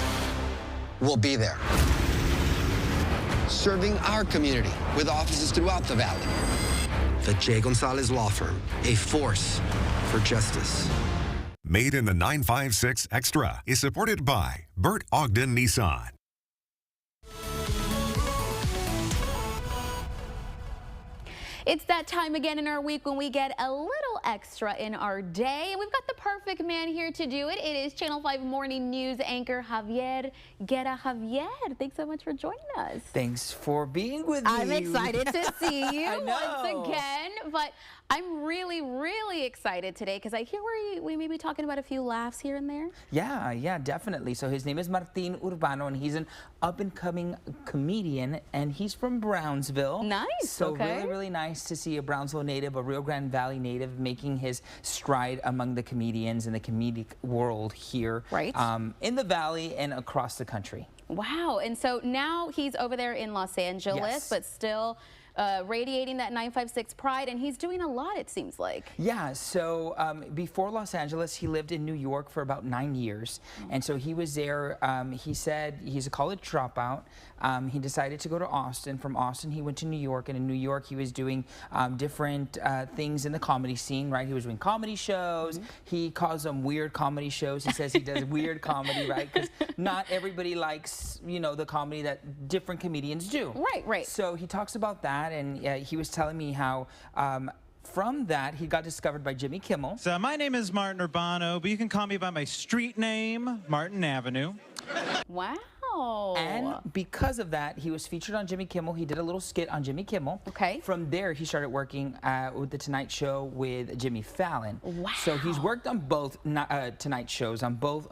Speaker 29: will be there, serving our community with offices throughout the Valley. The J. Gonzalez Law Firm, a force for justice.
Speaker 4: Made in the 956 Extra is supported by Bert Ogden Nissan.
Speaker 1: It's that time again in our week when we get a little extra in our day. And we've got the perfect man here to do it. It is Channel 5 Morning News anchor Javier Guerra. Javier, thanks so much for joining us.
Speaker 5: Thanks for being with me.
Speaker 1: I'm excited to see you once again. But I'm really, really excited today because I hear we may be talking about a few laughs here and there.
Speaker 5: Yeah, definitely. So his name is Martin Urbano, and he's an up-and-coming comedian, and he's from Brownsville.
Speaker 1: Nice.
Speaker 5: So
Speaker 1: okay.
Speaker 5: really nice to see a Brownsville native, a Rio Grande Valley native, making his stride among the comedians in the comedic world here,
Speaker 1: right?
Speaker 5: In the Valley and across the country.
Speaker 1: Wow. And so now he's over there in Los Angeles,
Speaker 5: yes,
Speaker 1: but still radiating that 956 pride, and he's doing a lot, it seems like.
Speaker 5: Yeah, so before Los Angeles, he lived in New York for about 9 years. And so he was there, he said he's a college dropout. He decided to go to Austin. From Austin, he went to New York, and in New York, he was doing different things in the comedy scene, right? He was doing comedy shows. He calls them weird comedy shows. He says he does weird comedy, right? Because not everybody likes, you know, the comedy that different comedians do.
Speaker 1: Right.
Speaker 5: So he talks about that, and he was telling me how from that, he got discovered by Jimmy Kimmel.
Speaker 6: So my name is Martin Urbano, but you can call me by my street name, Martin Avenue.
Speaker 1: Wow.
Speaker 5: And because of that, he was featured on Jimmy Kimmel. He did a little skit on Jimmy Kimmel.
Speaker 1: Okay.
Speaker 5: From there, he started working with The Tonight Show with Jimmy Fallon.
Speaker 1: Wow.
Speaker 5: So he's worked on both Tonight shows, on both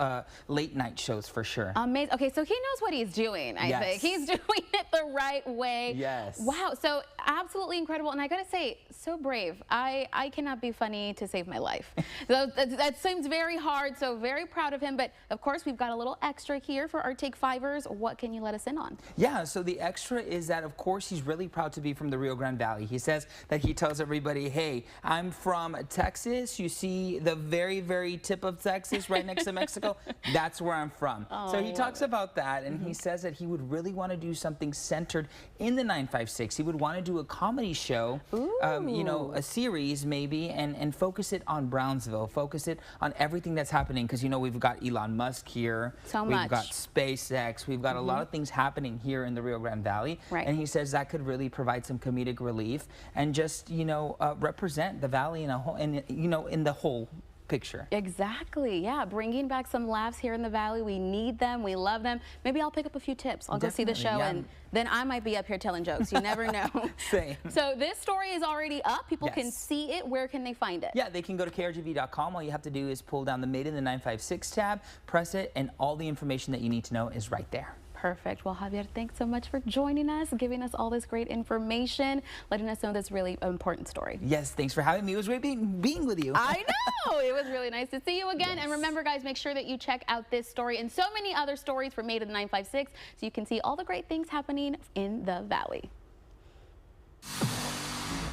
Speaker 5: late night shows for sure.
Speaker 1: Amazing. Okay, so he knows what he's doing, I think. He's doing it the right way.
Speaker 5: Yes.
Speaker 1: Wow, so absolutely incredible. And I gotta say, so brave. I cannot be funny to save my life. So that seems very hard, so very proud of him. But of course, we've got a little extra here for our Take Fivers. What can you let us in on?
Speaker 5: Yeah, so the extra is that, of course, he's really proud to be from the Rio Grande Valley. He says that he tells everybody, hey, I'm from Texas. You see the very, very tip of Texas right next to Mexico? That's where I'm from.
Speaker 1: Oh,
Speaker 5: so he talks about that, and he says that he would really want to do something centered in the 956. He would want to do a comedy show, you know, a series maybe, and focus it on Brownsville, focus it on everything that's happening, because, you know, we've got Elon Musk here. We've got SpaceX. We've got a lot of things happening here in the Rio Grande Valley.
Speaker 1: Right.
Speaker 5: And he says that could really provide some comedic relief and just, you know, represent the Valley in a whole, you know, in the whole picture.
Speaker 1: Exactly, yeah, bringing back some laughs here in the Valley. We need them, we love them. Maybe I'll pick up a few tips. I'll go see the show, and then I might be up here telling jokes. You never know.
Speaker 5: Same.
Speaker 1: So this story is already up. People can see it. Where can they find it?
Speaker 5: Yeah, they can go to krgv.com. All you have to do is pull down the Made in the 956 tab, press it, and all the information that you need to know is right there.
Speaker 1: Perfect. Well, Javier, thanks so much for joining us, giving us all this great information, letting us know this really important story.
Speaker 5: Yes, thanks for having me. It was great being with you.
Speaker 1: I know. It was really nice to see you again. Yes. And remember, guys, make sure that you check out this story and so many other stories from Made in the 956 so you can see all the great things happening in the Valley.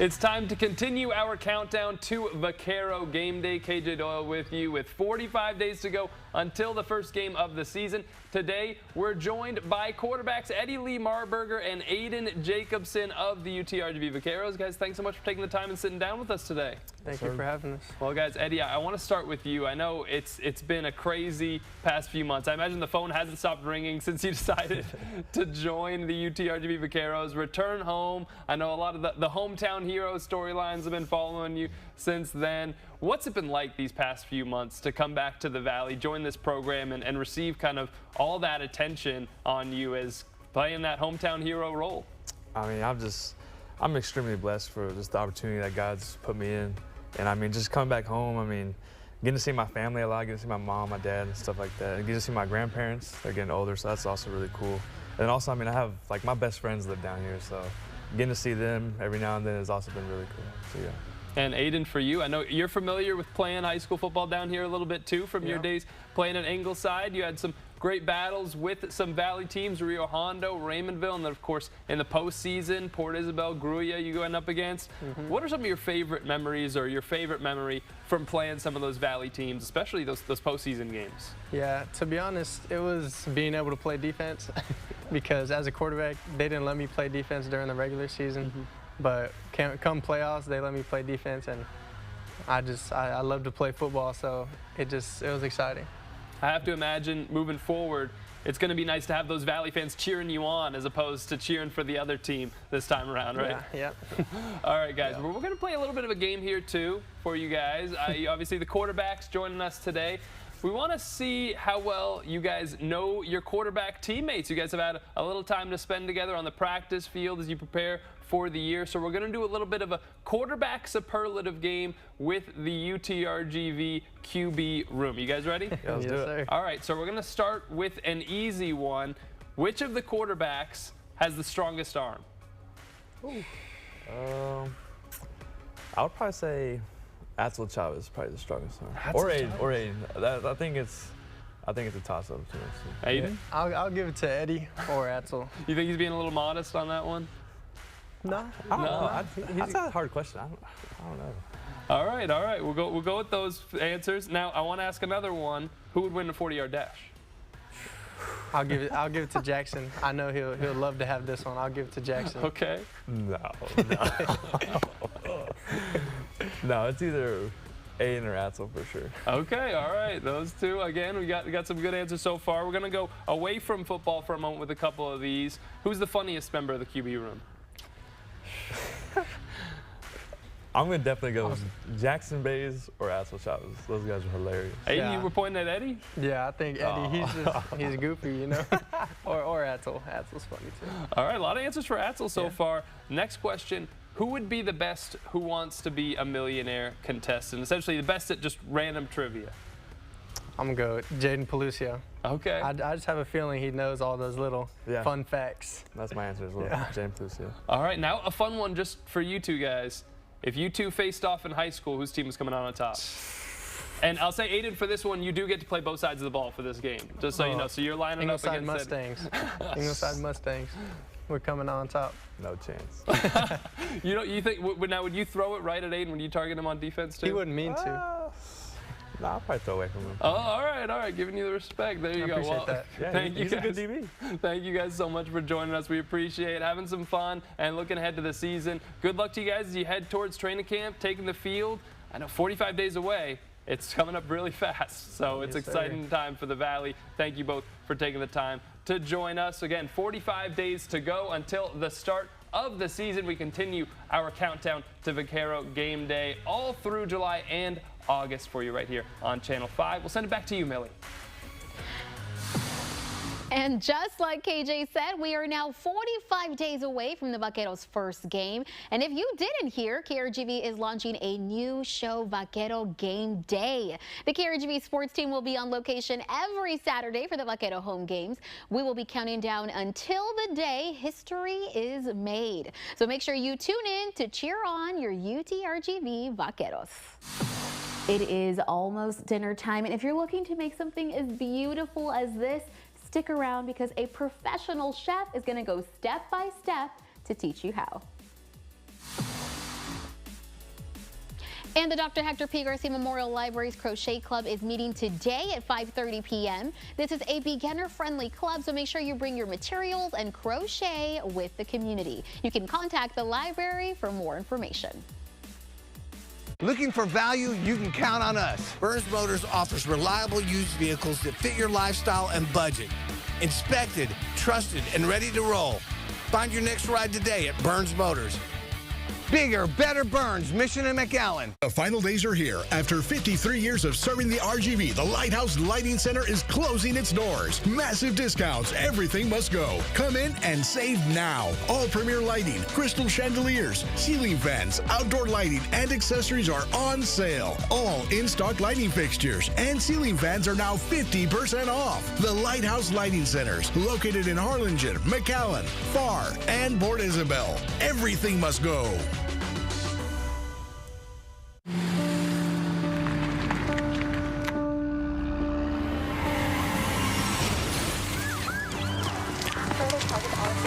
Speaker 7: It's time to continue our countdown to Vaquero Game Day. KJ Doyle with you with 45 days to go until the first game of the season. Today, we're joined by quarterbacks Eddie Lee Marburger and Aiden Jacobson of the UTRGV Vaqueros. Guys, thanks so much for taking the time and sitting down with us today.
Speaker 8: Thank you for having us.
Speaker 7: Well, guys, Eddie, I want to start with you. I know it's been a crazy past few months. I imagine the phone hasn't stopped ringing since you decided to join the UTRGV Vaqueros, return home. I know a lot of the hometown hero storylines have been following you since then. What's it been like these past few months to come back to the Valley, join this program, and receive kind of all that attention on you as playing that hometown hero role?
Speaker 9: I mean, I'm extremely blessed for just the opportunity that God's put me in. And I mean, just coming back home, I mean, getting to see my family a lot, getting to see my mom, my dad, and stuff like that. And getting to see my grandparents, they're getting older, so that's also really cool. And also, I mean, I have, like, my best friends live down here, so getting to see them every now and then has also been really cool, so yeah.
Speaker 7: And Aiden, for you, I know you're familiar with playing high school football down here a little bit too from your days playing at Ingleside. You had some great battles with some Valley teams, Rio Hondo, Raymondville, and then of course in the postseason, Port Isabel, Gruya you went up against. What are some of your favorite memories or your favorite memory from playing some of those Valley teams, especially those postseason games?
Speaker 8: Yeah, to be honest, it was being able to play defense because as a quarterback, they didn't let me play defense during the regular season. But come playoffs, they let me play defense, and I love to play football, so it was exciting.
Speaker 7: I have to imagine moving forward, it's going to be nice to have those Valley fans cheering you on as opposed to cheering for the other team this time around, right?
Speaker 8: Yeah.
Speaker 7: All right, guys, we're going to play a little bit of a game here too for you guys. Obviously, the quarterbacks joining us today. We want to see how well you guys know your quarterback teammates. You guys have had a little time to spend together on the practice field as you prepare for the year. So we're going to do a little bit of a quarterback superlative game with the UTRGV QB room. You guys ready?
Speaker 9: Yeah, let's do it.
Speaker 8: Sir.
Speaker 7: All right, so we're going to start with an easy one. Which of the quarterbacks has the strongest arm?
Speaker 9: I would probably say Atzel Chavez is probably the strongest arm.
Speaker 7: Or
Speaker 9: Aiden. I think it's a toss-up between us.
Speaker 7: Aiden?
Speaker 8: I'll give it to Eddie or Atzel.
Speaker 7: You think he's being a little modest on that one?
Speaker 8: No.
Speaker 9: That's a hard question. I don't know.
Speaker 7: All right. We'll go with those answers. Now I want to ask another one. Who would win the 40-yard dash?
Speaker 8: I'll give it to Jackson. I know he'll love to have this one. I'll give it to Jackson.
Speaker 7: Okay.
Speaker 9: No. No, it's either Aiden or Atzel for sure.
Speaker 7: Okay, all right. Those two, again, we got some good answers so far. We're going to go away from football for a moment with a couple of these. Who's the funniest member of the QB room?
Speaker 9: I'm going to definitely go with Jackson Bays or Atzel Chavez. Those guys are hilarious.
Speaker 7: Aiden, you were pointing at Eddie?
Speaker 8: Yeah, I think Eddie, he's goofy, you know. or Atzel. Atzel's funny too.
Speaker 7: All right, a lot of answers for Atzel so far. Next question. Who would be the best Who Wants to Be a Millionaire contestant? Essentially the best at just random trivia.
Speaker 8: I'm going to go with Jaden Pelucio.
Speaker 7: Okay.
Speaker 8: I just have a feeling he knows all those little fun facts.
Speaker 9: That's my answer as well, Jaden Pelucio.
Speaker 7: All right, now a fun one just for you two guys. If you two faced off in high school, whose team is coming out on top? And I'll say, Aiden, for this one, you do get to play both sides of the ball for this game, just so you know. So you're lining up against
Speaker 8: Mustangs. Ingleside Mustangs. We're coming on top.
Speaker 9: No chance.
Speaker 7: You think now? Would you throw it right at Aiden? Would you target him on defense too?
Speaker 8: He wouldn't mean to.
Speaker 9: No, I'll probably throw away from him.
Speaker 7: Oh, all right. Giving you the respect. There you go.
Speaker 8: Appreciate that.
Speaker 9: Yeah,
Speaker 7: thank you
Speaker 9: he's
Speaker 7: guys.
Speaker 9: a good DB.
Speaker 7: Thank you guys so much for joining us. We appreciate having some fun and looking ahead to the season. Good luck to you guys as you head towards training camp, taking the field. I know 45 days away. It's coming up really fast, so it's exciting time for the Valley. Thank you both for taking the time to join us. Again, 45 days to go until the start of the season. We continue our countdown to Vaquero Game Day all through July and August for you right here on Channel 5. We'll send it back to you, Millie.
Speaker 1: And just like KJ said, we are now 45 days away from the Vaqueros' first game. And if you didn't hear, KRGV is launching a new show, Vaquero Game Day. The KRGV sports team will be on location every Saturday for the Vaquero home games. We will be counting down until the day history is made. So make sure you tune in to cheer on your UTRGV Vaqueros. It is almost dinner time, and if you're looking to make something as beautiful as this, stick around because a professional chef is going to go step by step to teach you how. And the Dr. Hector P. Garcia Memorial Library's Crochet Club is meeting today at 5:30 p.m. This is a beginner-friendly club, so make sure you bring your materials and crochet with the community. You can contact the library for more information.
Speaker 10: Looking for value? You can count on us. Burns Motors offers reliable used vehicles that fit your lifestyle and budget. Inspected, trusted, and ready to roll. Find your next ride today at Burns Motors. Bigger, better Burns, Mission and McAllen.
Speaker 11: The final days are here. After 53 years of serving the RGV, the Lighthouse Lighting Center is closing its doors. Massive discounts. Everything must go. Come in and save now. All premier lighting, crystal chandeliers, ceiling fans, outdoor lighting, and accessories are on sale. All in-stock lighting fixtures and ceiling fans are now 50% off. The Lighthouse Lighting Centers, located in Harlingen, McAllen, Farr, and Port Isabel. Everything must go.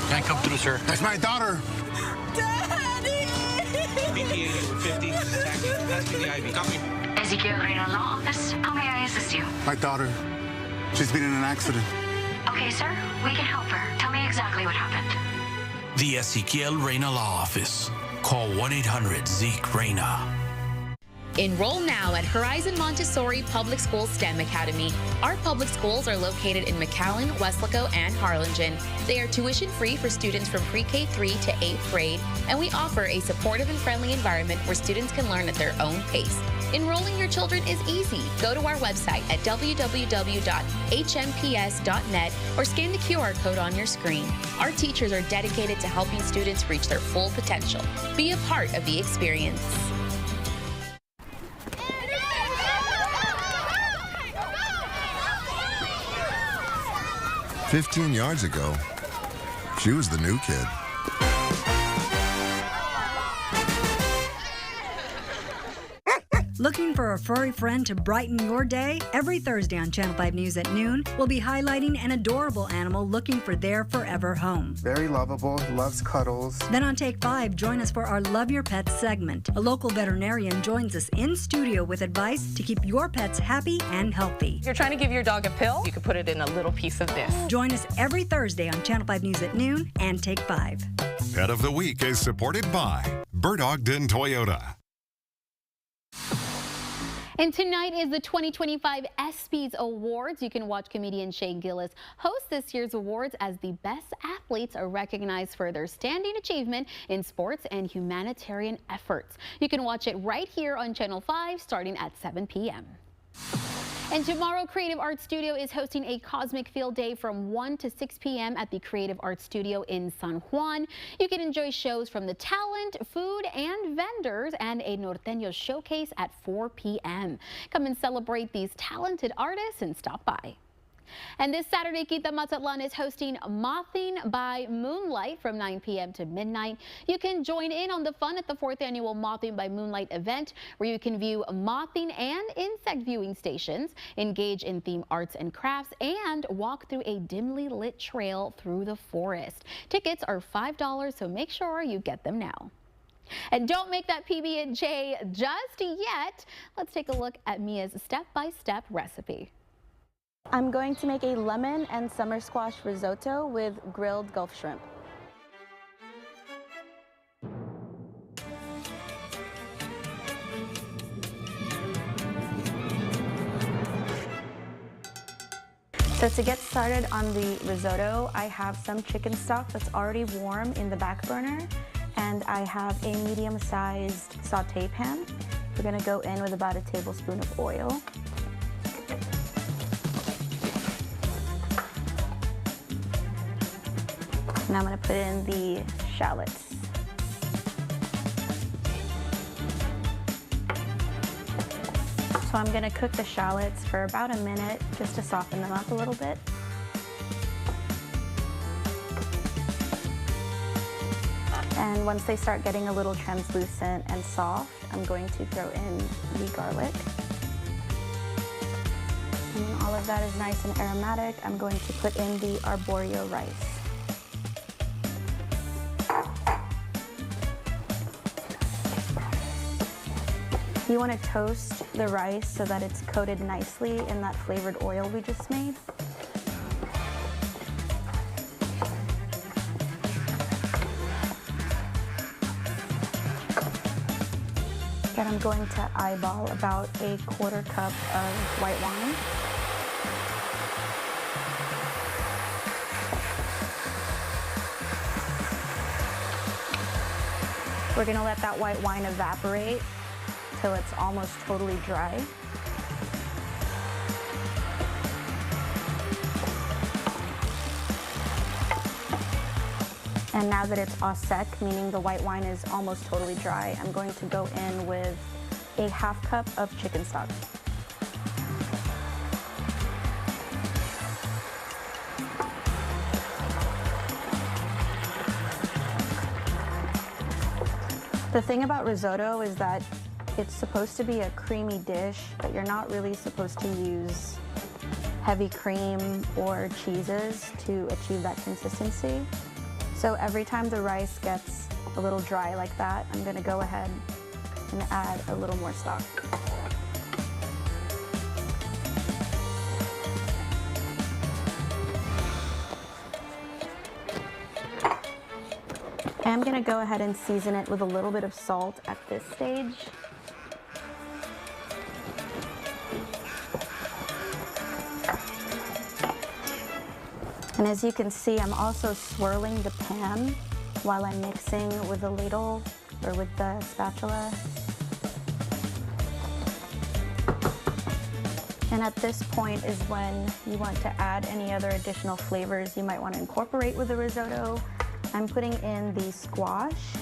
Speaker 12: Can't come through, sir.
Speaker 30: That's my daughter.
Speaker 12: BP 50, taxi, pass me the IV. Copy.
Speaker 13: Ezekiel Reyna Law Office. How may I assist you?
Speaker 30: My daughter. She's been in an accident.
Speaker 13: Okay, sir. We can help her. Tell me exactly what happened.
Speaker 12: The Ezekiel Reyna Law Office. Call 1-800-ZEKE-REYNA.
Speaker 14: Enroll now at Horizon Montessori Public Schools STEM Academy. Our public schools are located in McAllen, Weslaco, and Harlingen. They are tuition-free for students from pre-K 3 to 8th grade, and we offer a supportive and friendly environment where students can learn at their own pace. Enrolling your children is easy. Go to our website at www.hmps.net or scan the QR code on your screen. Our teachers are dedicated to helping students reach their full potential. Be a part of the experience.
Speaker 15: 15 yards ago, she was the new kid.
Speaker 16: Looking for a furry friend to brighten your day? Every Thursday on Channel 5 News at noon, we'll be highlighting an adorable animal looking for their forever home.
Speaker 17: Very lovable, loves cuddles.
Speaker 16: Then on Take 5, join us for our Love Your Pets segment. A local veterinarian joins us in studio with advice to keep your pets happy and healthy.
Speaker 18: If you're trying to give your dog a pill, you can put it in a little piece of this.
Speaker 16: Join us every Thursday on Channel 5 News at noon and Take 5.
Speaker 4: Pet of the Week is supported by Bert Ogden Toyota.
Speaker 1: And tonight is the 2025 ESPYs Awards. You can watch comedian Shay Gillis host this year's awards as the best athletes are recognized for their standing achievement in sports and humanitarian efforts. You can watch it right here on Channel 5 starting at 7 p.m. And tomorrow, Creative Arts Studio is hosting a Cosmic Field Day from 1 to 6 p.m. at the Creative Arts Studio in San Juan. You can enjoy shows from the talent, food, and vendors, and a Norteño showcase at 4 p.m. Come and celebrate these talented artists and stop by. And this Saturday, Kita Mazatlan is hosting Mothing by Moonlight from 9 p.m. to midnight. You can join in on the fun at the 4th annual Mothing by Moonlight event, where you can view mothing and insect viewing stations, engage in theme arts and crafts, and walk through a dimly lit trail through the forest. Tickets are $5, so make sure you get them now. And don't make that PB&J just yet. Let's take a look at Mia's step-by-step recipe.
Speaker 20: I'm going to make a lemon and summer squash risotto with grilled Gulf shrimp. So to get started on the risotto, I have some chicken stock that's already warm in the back burner, and I have a medium-sized saute pan. We're gonna go in with about a tablespoon of oil. Now I'm going to put in the shallots. So I'm going to cook the shallots for about a minute just to soften them up a little bit. And once they start getting a little translucent and soft, I'm going to throw in the garlic. And when all of that is nice and aromatic, I'm going to put in the arborio rice. You want to toast the rice so that it's coated nicely in that flavored oil we just made. Then I'm going to eyeball about a 1/4 cup of white wine. We're gonna let that white wine evaporate till it's almost totally dry. And now that it's au sec, meaning the white wine is almost totally dry, I'm going to go in with a 1/2 cup of chicken stock. The thing about risotto is that it's supposed to be a creamy dish, but you're not really supposed to use heavy cream or cheeses to achieve that consistency. So every time the rice gets a little dry like that, I'm gonna go ahead and add a little more stock. I'm gonna go ahead and season it with a little bit of salt at this stage. And as you can see, I'm also swirling the pan while I'm mixing with the ladle or with the spatula. And at this point is when you want to add any other additional flavors you might want to incorporate with the risotto. I'm putting in the squash.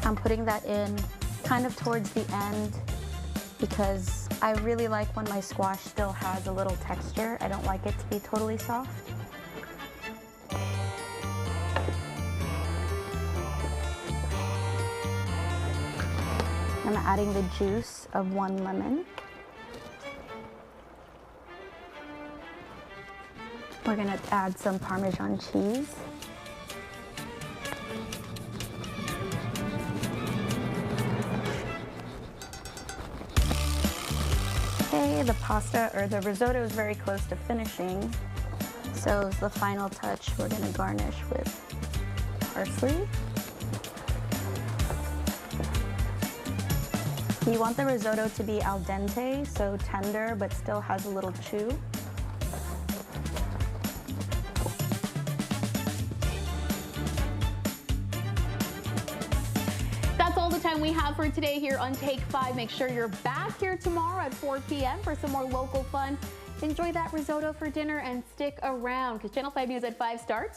Speaker 20: I'm putting that in kind of towards the end because I really like when my squash still has a little texture. I don't like it to be totally soft. I'm adding the juice of 1 lemon. We're gonna add some Parmesan cheese. Okay, the pasta or the risotto is very close to finishing. So as the final touch, we're gonna garnish with parsley. You want the risotto to be al dente, so tender, but still has a little chew.
Speaker 1: That's all the time we have for today here on Take 5. Make sure you're back here tomorrow at 4 p.m. for some more local fun. Enjoy that risotto for dinner and stick around because Channel 5 News at 5 starts